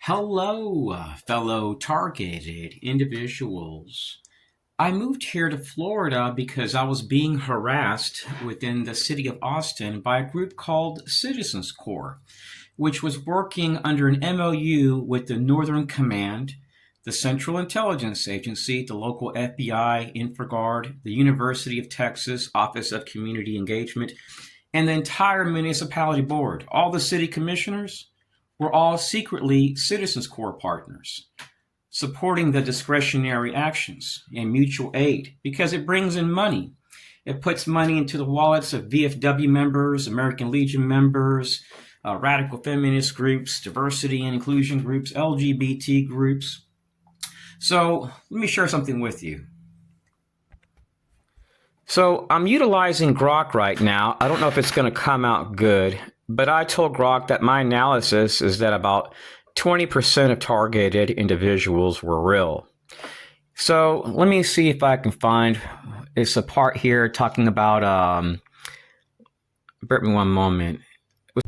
Hello, fellow targeted individuals. I moved here to Florida because I was being harassed within the city of Austin by a group called Citizens Corps, which was working under an MOU with the Northern Command, the Central Intelligence Agency, the local FBI, InfraGard, the University of Texas Office of Community Engagement, and the entire municipality board. All the city commissioners were all secretly Citizens Corps partners, supporting the discretionary actions and mutual aid because it brings in money. It puts money into the wallets of VFW members, American Legion members, radical feminist groups, diversity and inclusion groups, LGBT groups. So let me share something with you. So I'm utilizing Grok right now. I don't know if it's going to come out good, but I told Grok that my analysis is that about 20% of targeted individuals were real. So let me see if I can find, it's a part here talking about, bear with me one moment.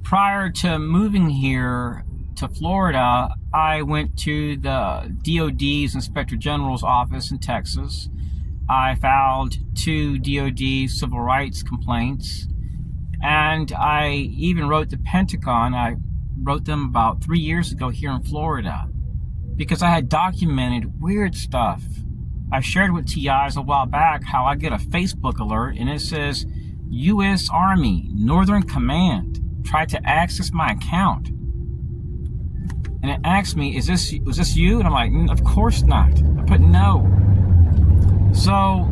Prior to moving here to Florida, I went to the DOD's Inspector General's office in Texas. I filed 2 DOD civil rights complaints, and I even wrote the Pentagon. I wrote them about 3 years ago here in Florida because I had documented weird stuff. I shared with TIs a while back how I get a Facebook alert and it says, U.S. Army, Northern Command, tried to access my account. And it asked me, was this you? And I'm like, of course not. I put no. So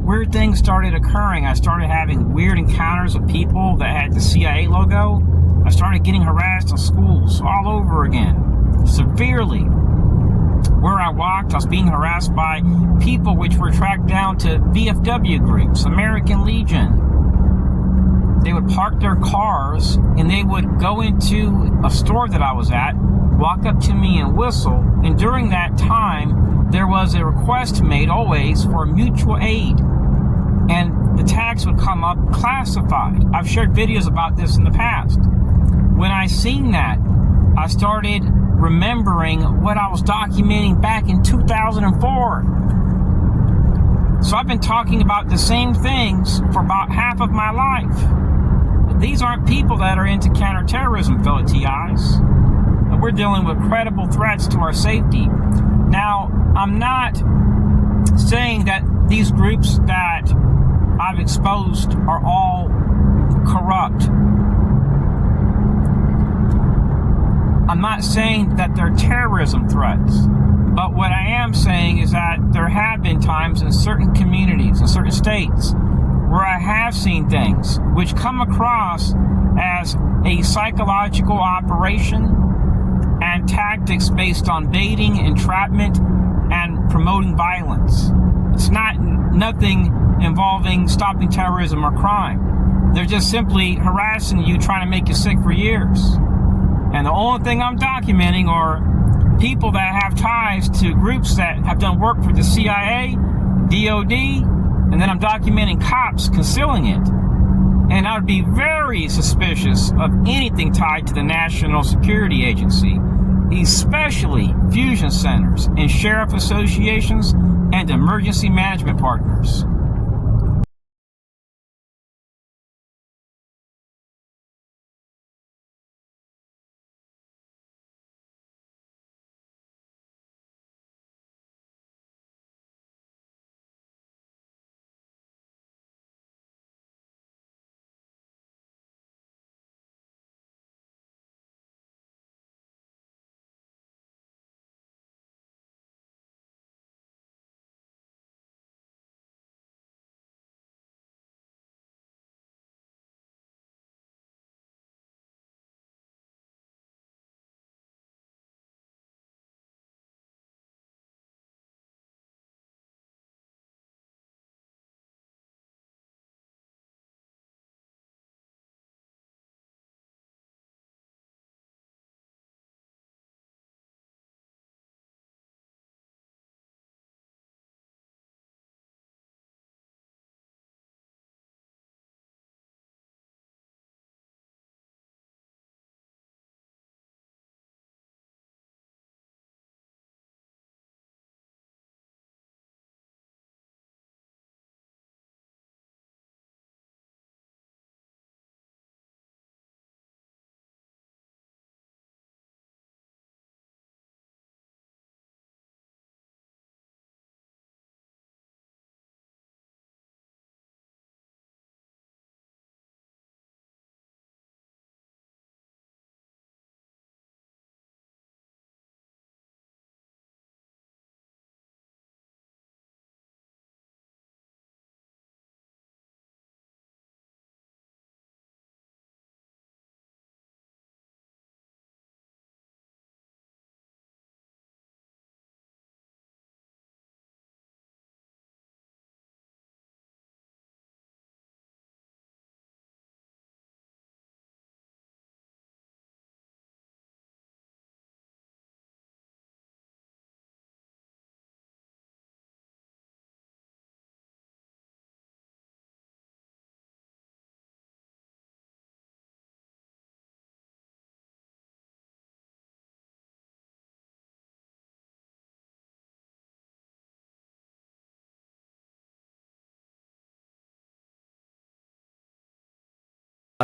weird things started occurring. I started having weird encounters with people that had the CIA logo. I started getting harassed in schools all over again, severely. Where I walked, I was being harassed by people which were tracked down to VFW groups, American Legion. They would park their cars and they would go into a store that I was at, walk up to me and whistle. And during that time, there was a request made always for mutual aid. And the tags would come up classified. I've shared videos about this in the past. When I seen that, I started remembering what I was documenting back in 2004. So I've been talking about the same things for about half of my life. These aren't people that are into counterterrorism, fellow TIs. We're dealing with credible threats to our safety. Now, I'm not saying that these groups that I've exposed are all corrupt. I'm not saying that they're terrorism threats. But what I am saying is that there have been times in certain communities, in certain states, where I have seen things which come across as a psychological operation and tactics based on baiting, entrapment, and promoting violence. It's nothing involving stopping terrorism or crime. They're just simply harassing you, trying to make you sick for years. And the only thing I'm documenting are people that have ties to groups that have done work for the CIA, DOD, and then I'm documenting cops concealing it. And I would be very suspicious of anything tied to the National Security Agency, especially fusion centers and sheriff associations and emergency management partners.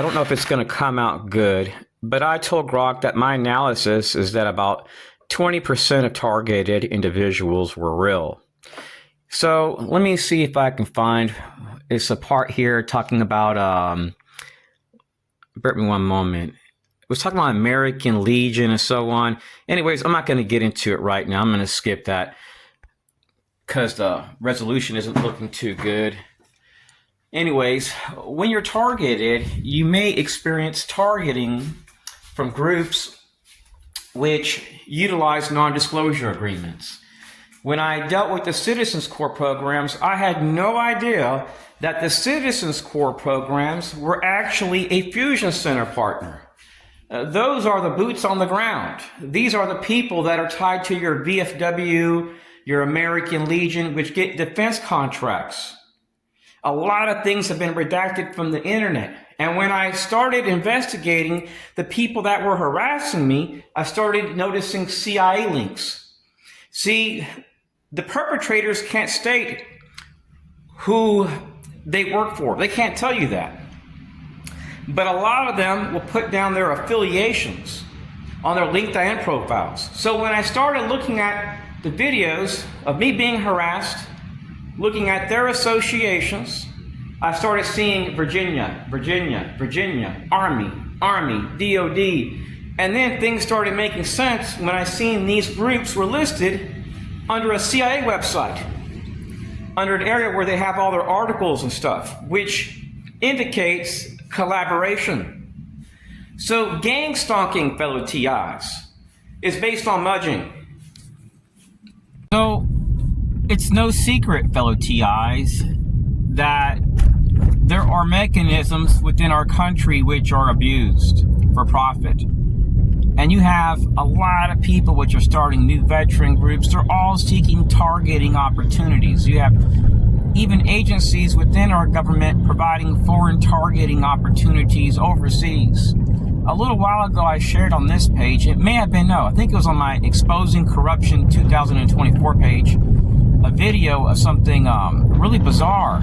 I don't know if it's going to come out good, but I told Grok that my analysis is that about 20% of targeted individuals were real. So let me see if I can find, it's a part here talking about, bear with me one moment. It was talking about American Legion and so on. Anyways, I'm not going to get into it right now. I'm going to skip that because the resolution isn't looking too good. Anyways, when you're targeted, you may experience targeting from groups which utilize non-disclosure agreements. When I dealt with the Citizens Corps programs, I had no idea that the Citizens Corps programs were actually a fusion center partner. Those are the boots on the ground. These are the people that are tied to your VFW, your American Legion, which get defense contracts. A lot of things have been redacted from the internet. And when I started investigating the people that were harassing me, I started noticing CIA links. See, the perpetrators can't state who they work for. They can't tell you that. But a lot of them will put down their affiliations on their LinkedIn profiles. So when I started looking at the videos of me being harassed, looking at their associations, I started seeing Virginia, Army, DOD. And then things started making sense when I seen these groups were listed under a CIA website, under an area where they have all their articles and stuff, which indicates collaboration. So gang stalking, fellow TIs, is based on mudging. So it's no secret, fellow TIs, that there are mechanisms within our country which are abused for profit. And you have a lot of people which are starting new veteran groups. They're all seeking targeting opportunities. You have even agencies within our government providing foreign targeting opportunities overseas. A little while ago, I shared on this page, it may have been, no, I think it was on my Exposing Corruption 2024 page, a video of something really bizarre,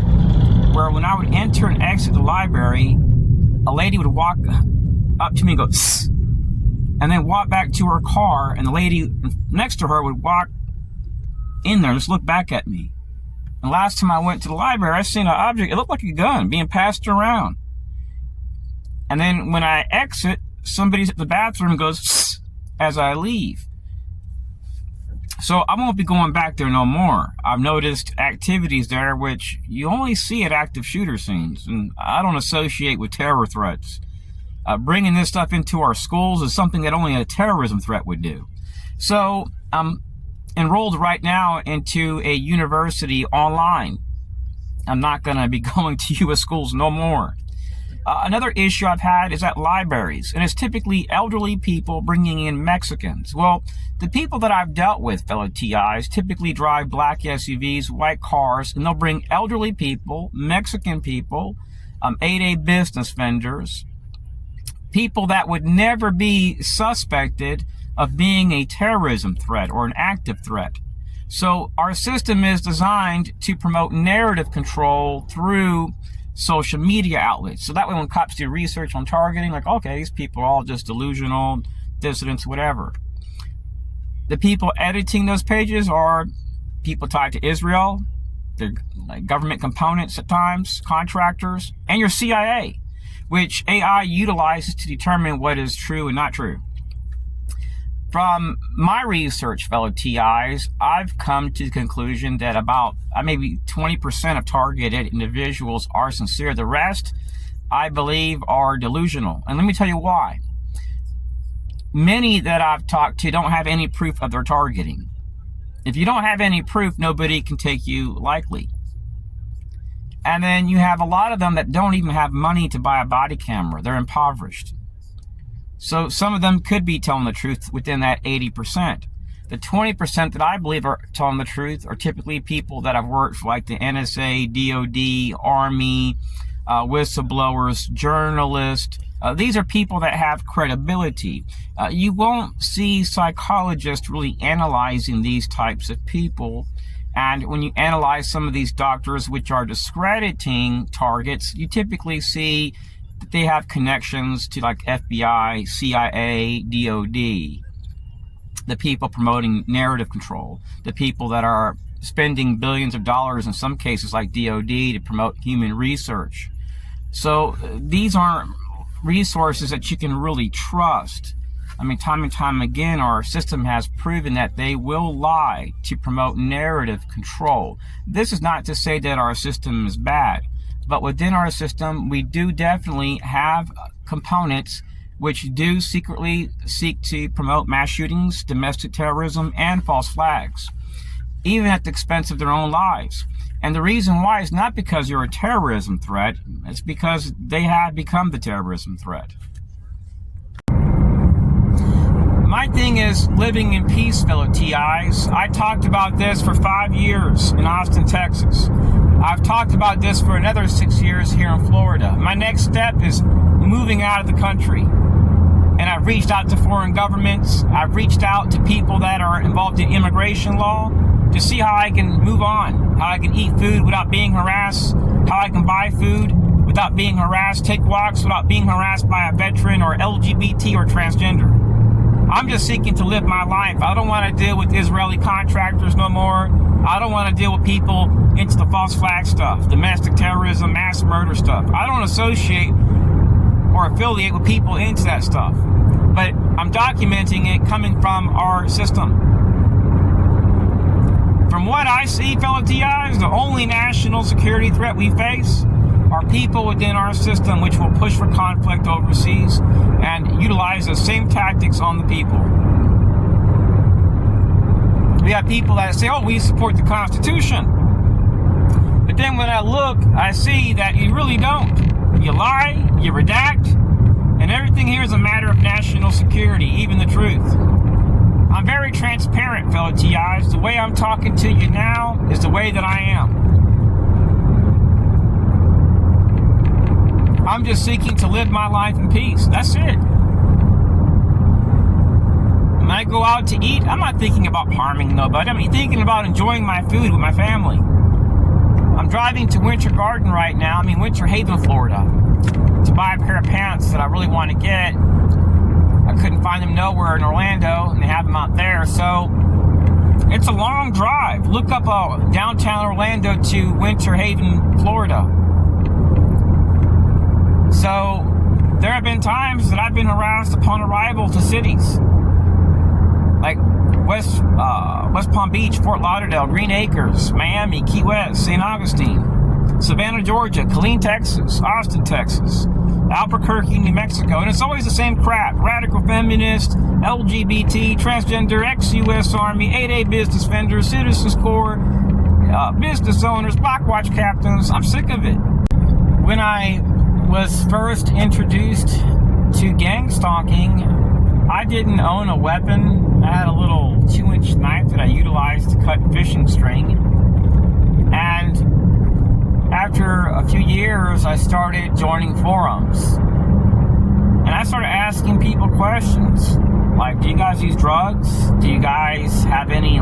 where when I would enter and exit the library, a lady would walk up to me and go, "Tss," and then walk back to her car, and the lady next to her would walk in there and just look back at me. And last time I went to the library, I seen an object, it looked like a gun being passed around. And then when I exit, somebody's at the bathroom and goes, "Tss," as I leave. So I won't be going back there no more. I've noticed activities there which you only see at active shooter scenes, and I don't associate with terror threats. Bringing this stuff into our schools is something that only a terrorism threat would do. So I'm enrolled right now into a university online. I'm not going to be going to U.S. schools no more. Another issue I've had is at libraries, and it's typically elderly people bringing in Mexicans. Well, the people that I've dealt with, fellow TIs, typically drive black SUVs, white cars, and they'll bring elderly people, Mexican people, 8A business vendors, people that would never be suspected of being a terrorism threat or an active threat. So our system is designed to promote narrative control through social media outlets. So that way when cops do research on targeting, like, okay, these people are all just delusional, dissidents, whatever. The people editing those pages are people tied to Israel, they're like government components at times, contractors, and your CIA, which AI utilizes to determine what is true and not true. From my research, fellow TIs, I've come to the conclusion that about maybe 20% of targeted individuals are sincere. The rest, I believe, are delusional. And let me tell you why. Many that I've talked to don't have any proof of their targeting. If you don't have any proof, nobody can take you lightly. And then you have a lot of them that don't even have money to buy a body camera. They're impoverished. So some of them could be telling the truth within that 80%. The 20% that I believe are telling the truth are typically people that have worked for like the NSA, DOD, Army, whistleblowers, journalists. These are people that have credibility. You won't see psychologists really analyzing these types of people. And when you analyze some of these doctors which are discrediting targets, you typically see that they have connections to like FBI, CIA, DOD, the people promoting narrative control, the people that are spending billions of dollars in some cases like DOD to promote human research. So these aren't resources that you can really trust. I mean, time and time again, our system has proven that they will lie to promote narrative control. This is not to say that our system is bad, but within our system, we do definitely have components which do secretly seek to promote mass shootings, domestic terrorism, and false flags, even at the expense of their own lives. And the reason why is not because you're a terrorism threat, it's because they have become the terrorism threat. My thing is living in peace, fellow TIs. I talked about this for 5 years in Austin, Texas. I've talked about this for another 6 years here in Florida. My next step is moving out of the country. And I've reached out to foreign governments. I've reached out to people that are involved in immigration law to see how I can move on, how I can eat food without being harassed, how I can buy food without being harassed, take walks without being harassed by a veteran or LGBT or transgender. I'm just seeking to live my life. I don't want to deal with Israeli contractors no more. I don't want to deal with people into the false flag stuff, domestic terrorism, mass murder stuff. I don't associate or affiliate with people into that stuff. But I'm documenting it coming from our system. From what I see, fellow TIs, the only national security threat we face are people within our system which will push for conflict overseas and utilize the same tactics on the people. We have people that say, oh, we support the Constitution. But then when I look, I see that you really don't. You lie, you redact, and everything here is a matter of national security, even the truth. I'm very transparent, fellow TIs. The way I'm talking to you now is the way that I am. I'm just seeking to live my life in peace. That's it. When I go out to eat, I'm not thinking about harming nobody. I'm thinking about enjoying my food with my family. I'm driving to Winter Garden right now, Winter Haven, Florida, to buy a pair of pants that I really want to get. I couldn't find them nowhere in Orlando, and they have them out there, so it's a long drive. Look up downtown Orlando to Winter Haven, Florida. So there have been times that I've been harassed upon arrival to cities like West Palm Beach, Fort Lauderdale, Green Acres, Miami, Key West, St. Augustine, Savannah, Georgia, Killeen, Texas, Austin, Texas, Albuquerque, New Mexico. And it's always the same crap. Radical feminist, LGBT, transgender, ex-U.S. Army, 8A business vendors, Citizens Corps, business owners, block watch captains. I'm sick of it. When I was first introduced to gang stalking, I didn't own a weapon. I had a little 2-inch knife that I utilized to cut fishing string. And after a few years, I started joining forums. And I started asking people questions. Like, do you guys use drugs? Do you guys have any,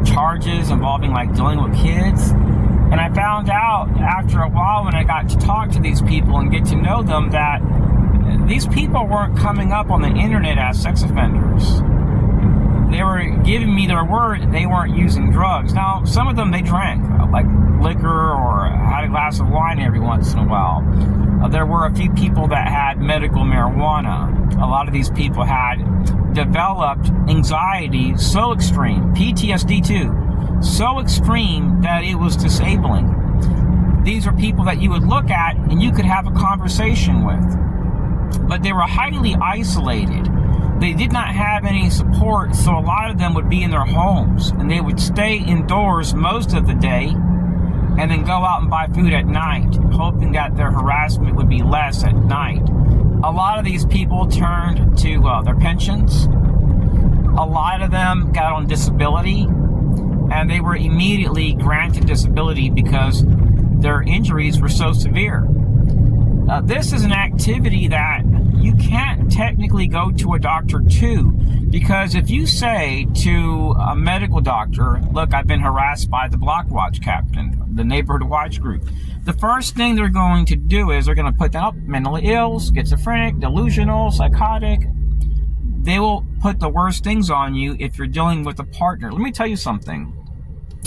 charges involving, dealing with kids? And I found out after a while when I got to talk to these people and get to know them that these people weren't coming up on the internet as sex offenders. They were giving me their word that they weren't using drugs. Now, some of them, they drank, like liquor or had a glass of wine every once in a while. There were a few people that had medical marijuana. A lot of these people had developed anxiety so extreme, PTSD too, so extreme that it was disabling. These are people that you would look at and you could have a conversation with. But they were highly isolated. They did not have any support, so a lot of them would be in their homes, and they would stay indoors most of the day and then go out and buy food at night, hoping that their harassment would be less at night. A lot of these people turned to their pensions. A lot of them got on disability, and they were immediately granted disability because their injuries were so severe. This is an activity that you can't technically go to a doctor to, because if you say to a medical doctor, look, I've been harassed by the block watch captain, the neighborhood watch group. The first thing they're going to do is they're going to put down mentally ill, schizophrenic, delusional, psychotic. They will put the worst things on you if you're dealing with a partner. Let me tell you something.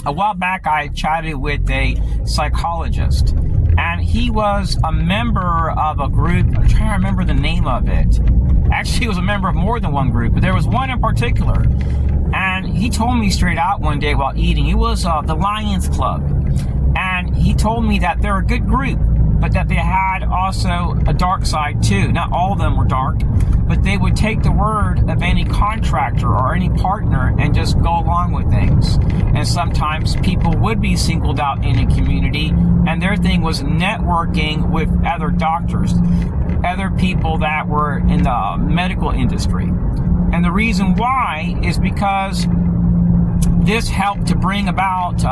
A while back, I chatted with a psychologist, and he was a member of a group. I'm trying to remember the name of it. Actually, he was a member of more than one group, but there was one in particular. And he told me straight out one day while eating, it was the Lions Club. And he told me that they're a good group, but that they had also a dark side too. Not all of them were dark, but they would take the word of any contractor or any partner and just go along with things. And sometimes people would be singled out in a community, and their thing was networking with other doctors, other people that were in the medical industry. And the reason why is because this helped to bring about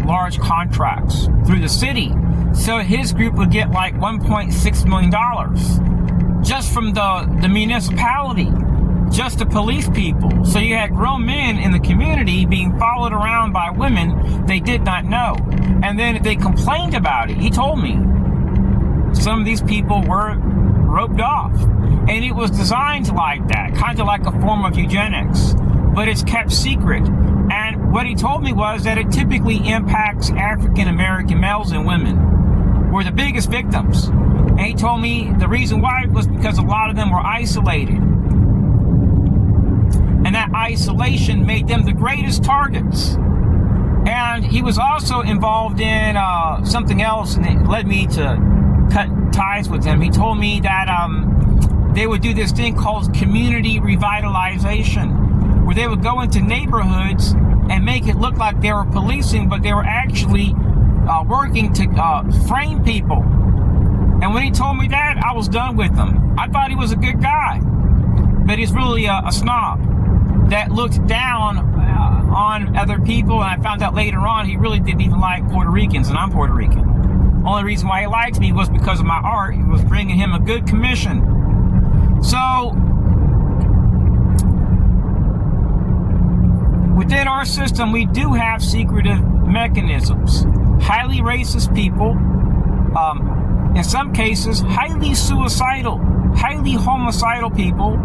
large contracts through the city. So his group would get like $1.6 million just from the municipality, just the police people. So you had grown men in the community being followed around by women they did not know. And then they complained about it. He told me some of these people were roped off. And it was designed like that, kind of like a form of eugenics. But it's kept secret. And what he told me was that it typically impacts African American males and women were the biggest victims. And he told me the reason why was because a lot of them were isolated. And that isolation made them the greatest targets. And he was also involved in something else, and it led me to cut ties with him. He told me that they would do this thing called community revitalization, where they would go into neighborhoods and make it look like they were policing, but they were actually working to frame people. And when he told me that, I was done with him. I thought he was a good guy, but he's really a snob that looked down on other people. And I found out later on he really didn't even like Puerto Ricans, and I'm Puerto Rican. Only reason why he liked me was because of my art. It was bringing him a good commission. So within our system, we do have secretive mechanisms. Highly racist people, in some cases, highly suicidal, highly homicidal people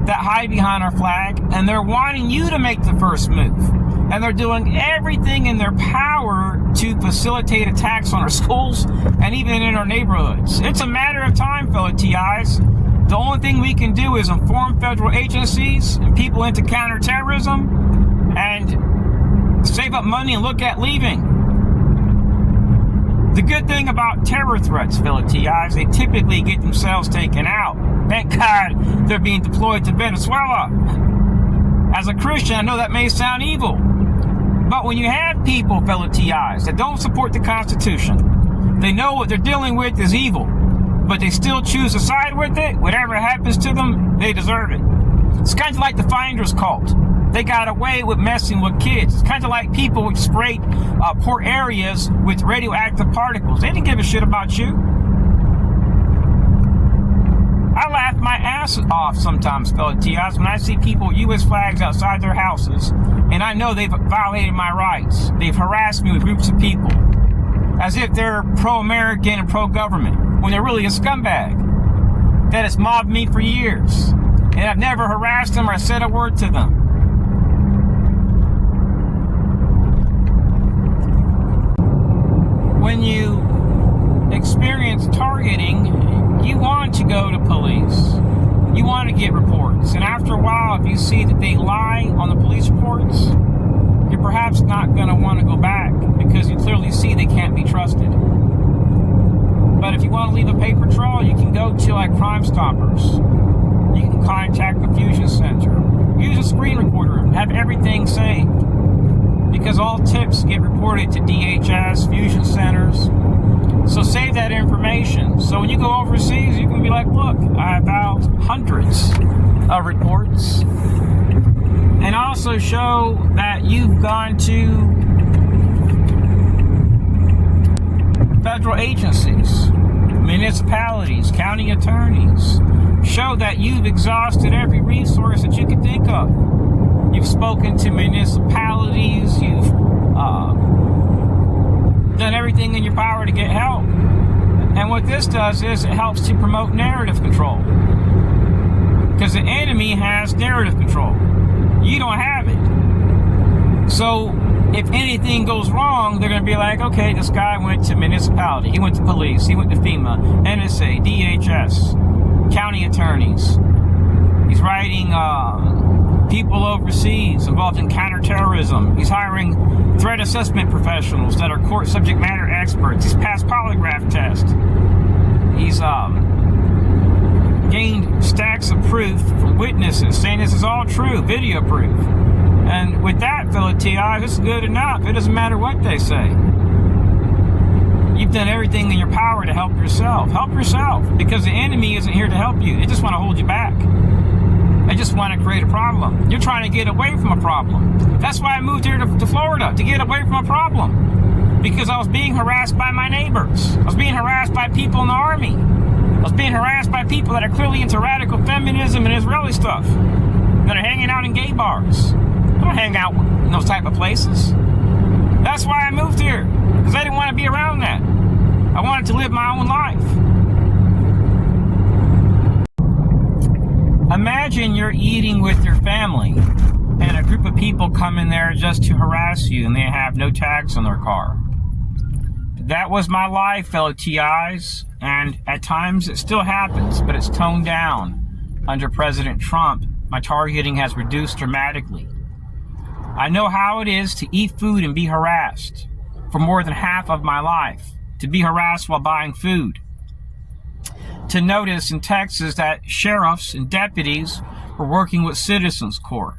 that hide behind our flag, and they're wanting you to make the first move. And they're doing everything in their power to facilitate attacks on our schools and even in our neighborhoods. It's a matter of time, fellow TIs. The only thing we can do is inform federal agencies and people into counterterrorism and save up money and look at leaving. The good thing about terror threats, fellow TIs, they typically get themselves taken out. Thank God they're being deployed to Venezuela. As a Christian, I know that may sound evil, but when you have people, fellow TIs, that don't support the Constitution, they know what they're dealing with is evil, but they still choose to side with it. Whatever happens to them, they deserve it. It's kind of like the Finders cult. They got away with messing with kids. It's kind of like people who sprayed poor areas with radioactive particles. They didn't give a shit about you. I laugh my ass off sometimes, fellow TIs, when I see people with U.S. flags outside their houses, and I know they've violated my rights. They've harassed me with groups of people, as if they're pro-American and pro-government, when they're really a scumbag that has mobbed me for years, and I've never harassed them or said a word to them. When you experience targeting, you want to go to police. You want to get reports. And after a while, if you see that they lie on the police reports, you're perhaps not going to want to go back because you clearly see they can't be trusted. But if you want to leave a paper trail, you can go to like Crime Stoppers. You can contact the Fusion Center. Use a screen recorder. Have everything saved. Because all tips get reported to DHS, Fusion Centers. So save that information. So when you go overseas, you can be like, look, I have out hundreds of reports. And also show that you've gone to federal agencies, municipalities, county attorneys. Show that you've exhausted every resource that you can think of. You've spoken to municipalities, you've done everything in your power to get help. And what this does is it helps to promote narrative control. Because the enemy has narrative control. You don't have it. So if anything goes wrong, they're going to be like, okay, this guy went to municipality, he went to police, he went to FEMA, NSA, DHS, county attorneys. He's writing people overseas involved in counterterrorism. He's hiring threat assessment professionals that are court subject matter experts. He's passed polygraph tests. He's gained stacks of proof from witnesses saying this is all true, video proof. And with that, fellow TIs, it's good enough. It doesn't matter what they say. You've done everything in your power to help yourself. Help yourself, because the enemy isn't here to help you. They just want to hold you back. They just want to create a problem. You're trying to get away from a problem. That's why I moved here to Florida, to get away from a problem. Because I was being harassed by my neighbors. I was being harassed by people in the army. I was being harassed by people that are clearly into radical feminism and Israeli stuff, that are hanging out in gay bars. I don't hang out in those type of places. That's why I moved here, because I didn't want to be around that. I wanted to live my own life. Imagine you're eating with your family, and a group of people come in there just to harass you, and they have no tags on their car. That was my life, fellow TIs, and at times it still happens, but it's toned down. Under President Trump, my targeting has reduced dramatically. I know how it is to eat food and be harassed for more than half of my life, to be harassed while buying food. To notice in Texas that sheriffs and deputies were working with Citizens Court.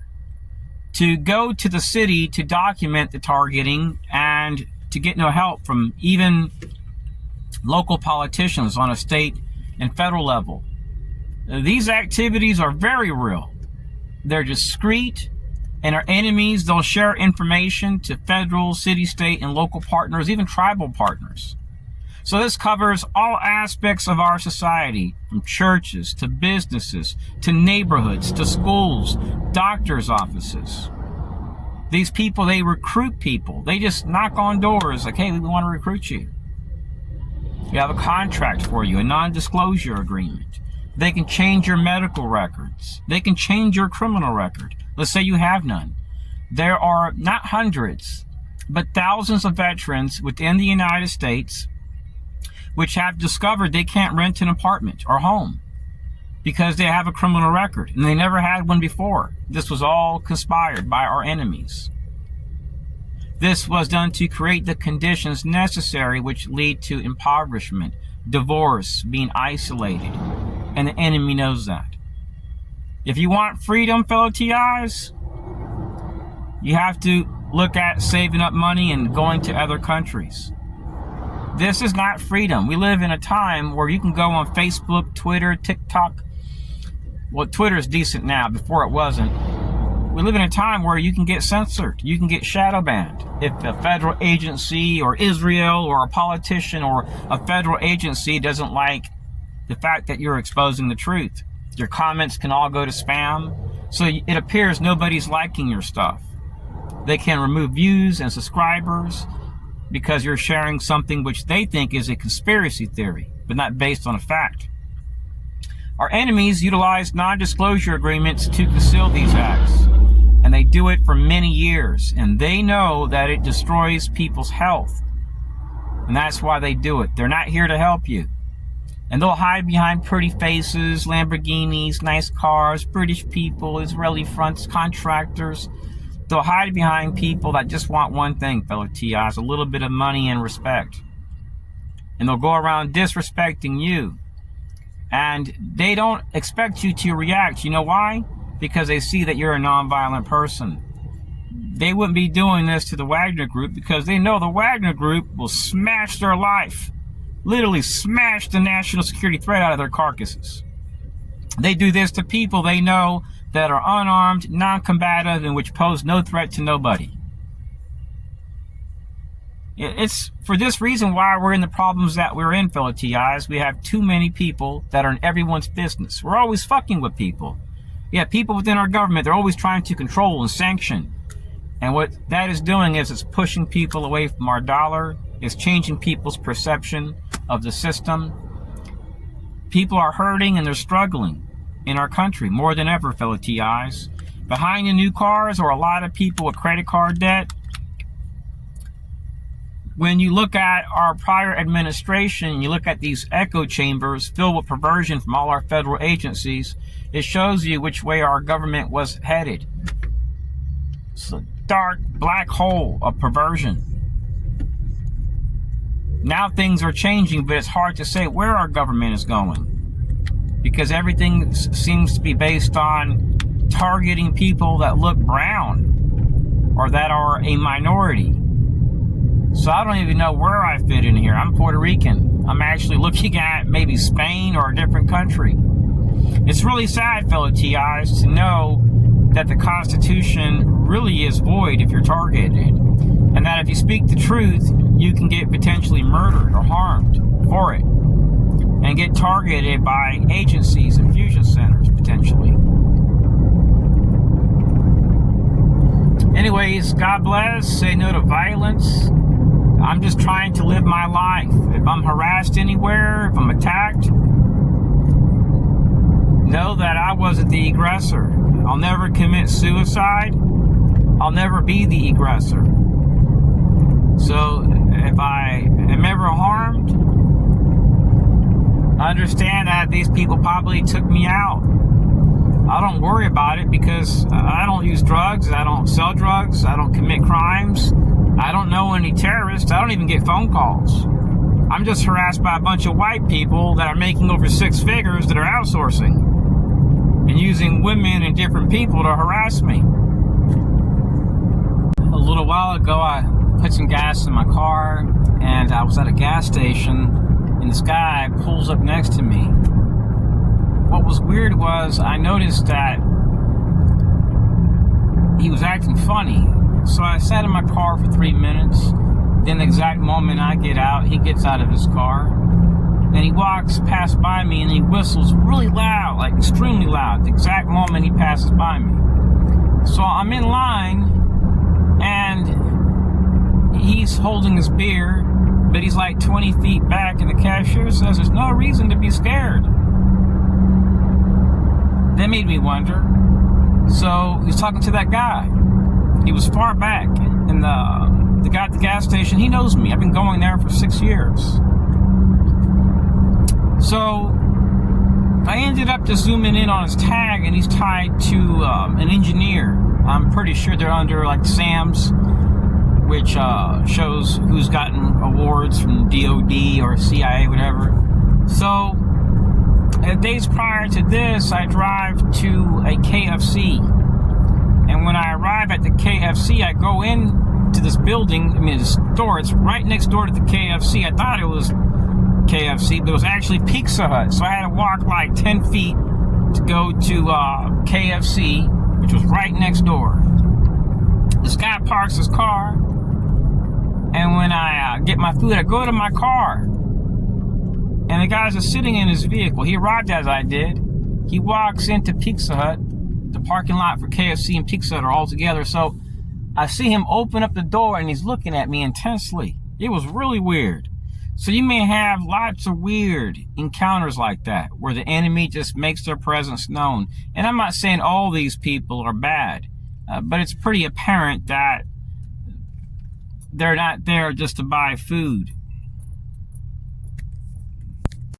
To go to the city to document the targeting and to get no help from even local politicians on a state and federal level. These activities are very real. They're discreet, and our enemies, they'll share information to federal, city, state, and local partners, even tribal partners. So this covers all aspects of our society, from churches to businesses, to neighborhoods, to schools, doctors' offices. These people, they recruit people. They just knock on doors like, hey, we want to recruit you. We have a contract for you, a non-disclosure agreement. They can change your medical records. They can change your criminal record. Let's say you have none. There are not hundreds, but thousands of veterans within the United States which have discovered they can't rent an apartment or home because they have a criminal record, and they never had one before. This was all conspired by our enemies. This was done to create the conditions necessary which lead to impoverishment, divorce, being isolated, and the enemy knows that. If you want freedom, fellow TIs, you have to look at saving up money and going to other countries. This is not freedom. We live in a time where you can go on Facebook, Twitter, TikTok. Well, Twitter is decent now. Before it wasn't. We live in a time where you can get censored. You can get shadow banned. If a federal agency or Israel or a politician or a federal agency doesn't like the fact that you're exposing the truth, your comments can all go to spam. So it appears nobody's liking your stuff. They can remove views and subscribers because you're sharing something which they think is a conspiracy theory, but not based on a fact. Our enemies utilize non-disclosure agreements to conceal these acts, and they do it for many years, and they know that it destroys people's health, and that's why they do it. They're not here to help you, and they'll hide behind pretty faces, Lamborghinis, nice cars, British people, Israeli fronts, contractors. They'll hide behind people that just want one thing, fellow TIs, a little bit of money and respect. And they'll go around disrespecting you. And they don't expect you to react. You know why? Because they see that you're a nonviolent person. They wouldn't be doing this to the Wagner Group because they know the Wagner Group will smash their life. Literally smash the national security threat out of their carcasses. They do this to people they know that are unarmed, non-combative, and which pose no threat to nobody. It's for this reason why we're in the problems that we're in, fellow TIs. We have too many people that are in everyone's business. We're always fucking with people. Yeah, people within our government, they're always trying to control and sanction. And what that is doing is it's pushing people away from our dollar It's changing people's perception of the system. People are hurting and they're struggling in our country more than ever, fellow TIs. Behind the new cars are a lot of people with credit card debt. When you look at our prior administration, you look at these echo chambers filled with perversion from all our federal agencies, it shows you which way our government was headed. It's a dark black hole of perversion. Now things are changing, but it's hard to say where our government is going, because everything seems to be based on targeting people that look brown or that are a minority. So I don't even know where I fit in here. I'm Puerto Rican. I'm actually looking at maybe Spain or a different country. It's really sad, fellow TIs, to know that the Constitution really is void if you're targeted, and that if you speak the truth, you can get potentially murdered or harmed for it, and get targeted by agencies and fusion centers, potentially. Anyways, God bless. Say no to violence. I'm just trying to live my life. If I'm harassed anywhere, if I'm attacked, know that I wasn't the aggressor. I'll never commit suicide. I'll never be the aggressor. So if I am ever harmed, I understand that these people probably took me out. I don't worry about it because I don't use drugs. I don't sell drugs. I don't commit crimes. I don't know any terrorists. I don't even get phone calls. I'm just harassed by a bunch of white people that are making over 6 figures that are outsourcing and using women and different people to harass me. A little while ago, I put some gas in my car, and I was at a gas station, and this guy pulls up next to me. What was weird was I noticed that he was acting funny. So I sat in my car for 3 minutes. Then the exact moment I get out, he gets out of his car. And he walks past by me and he whistles really loud, like extremely loud, the exact moment he passes by me. So I'm in line and he's holding his beer, but he's like 20 feet back, and the cashier says there's no reason to be scared. That made me wonder. So he's talking to that guy. He was far back, and the guy at the gas station, he knows me. I've been going there for 6 years. So I ended up just zooming in on his tag, and he's tied to an engineer. I'm pretty sure they're under like SAMS, which shows who's gotten awards from DOD or CIA, whatever. So days prior to this, I drive to a KFC. And when I arrive at the KFC, I go in to this building, the store. It's right next door to the KFC. I thought it was KFC, but it was actually Pizza Hut. So I had to walk like 10 feet to go to KFC, which was right next door. This guy parks his car, and when I get my food, I go to my car. And the guy's just sitting in his vehicle. He arrived as I did. He walks into Pizza Hut. The parking lot for KFC and Pizza Hut are all together. So I see him open up the door and he's looking at me intensely. It was really weird. So you may have lots of weird encounters like that, where the enemy just makes their presence known. And I'm not saying all these people are bad, but it's pretty apparent that they're not there just to buy food.